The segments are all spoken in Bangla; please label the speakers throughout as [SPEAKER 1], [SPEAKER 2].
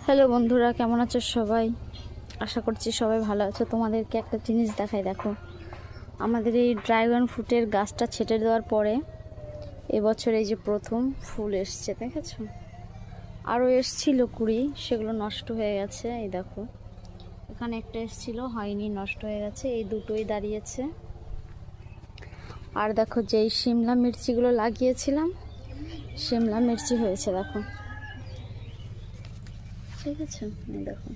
[SPEAKER 1] হ্যালো বন্ধুরা, কেমন আছো সবাই? আশা করছি সবাই ভালো আছো। তোমাদেরকে একটা জিনিস দেখাই, দেখো। আমাদের এই ড্রাগন ফ্রুটের গাছটা ছেটে দেওয়ার পরে এবছর এই যে প্রথম ফুল এসছে, দেখেছো? আরও এসছিল কুড়ি, সেগুলো নষ্ট হয়ে গেছে। এই দেখো, এখানে একটা এসছিল, হয়নি, নষ্ট হয়ে গেছে। এই দুটোই দাঁড়িয়েছে। আর দেখো, যেই শিমলা মির্চিগুলো লাগিয়েছিলাম, শিমলা মির্চি হয়েছে, দেখো। ঠিক আছে, দেখো,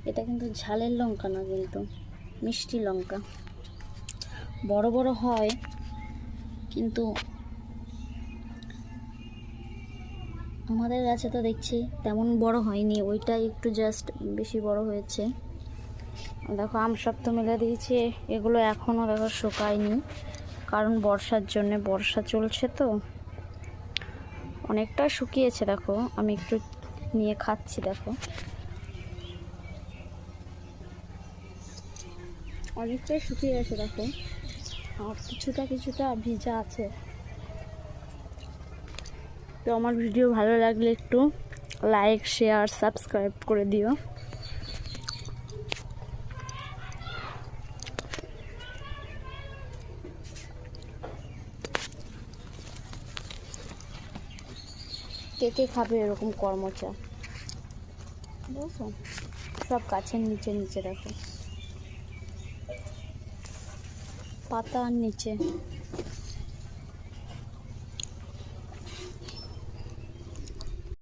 [SPEAKER 1] এটা কিন্তু ঝালের লঙ্কা না, কিন্তু মিষ্টি লঙ্কা। বড় বড় হয়, কিন্তু আমাদের গাছে তো দেখছি তেমন বড় হয়নি, ওইটাই একটু জাস্ট বেশি বড় হয়েছে। দেখো, আম সব তো মেলে দিয়েছি, এগুলো এখনও দেখো শুকায়নি, কারণ বর্ষার জন্যে, বর্ষা চলছে তো অনেকটা শুকিয়েছে। দেখো, আমি একটু নিয়ে খাচ্ছি, দেখো অনেকটাই শুকিয়ে গেছে। দেখো, আর কিছুটা কিছুটা ভিজা আছে। তো আমার ভিডিও ভালো লাগলে একটু লাইক, শেয়ার, সাবস্ক্রাইব করে দিও। কে কে খাবে এরকম কর্মচা? বুঝছো, সব গাছের নিচে নিচে, দেখো পাতা আর নিচে।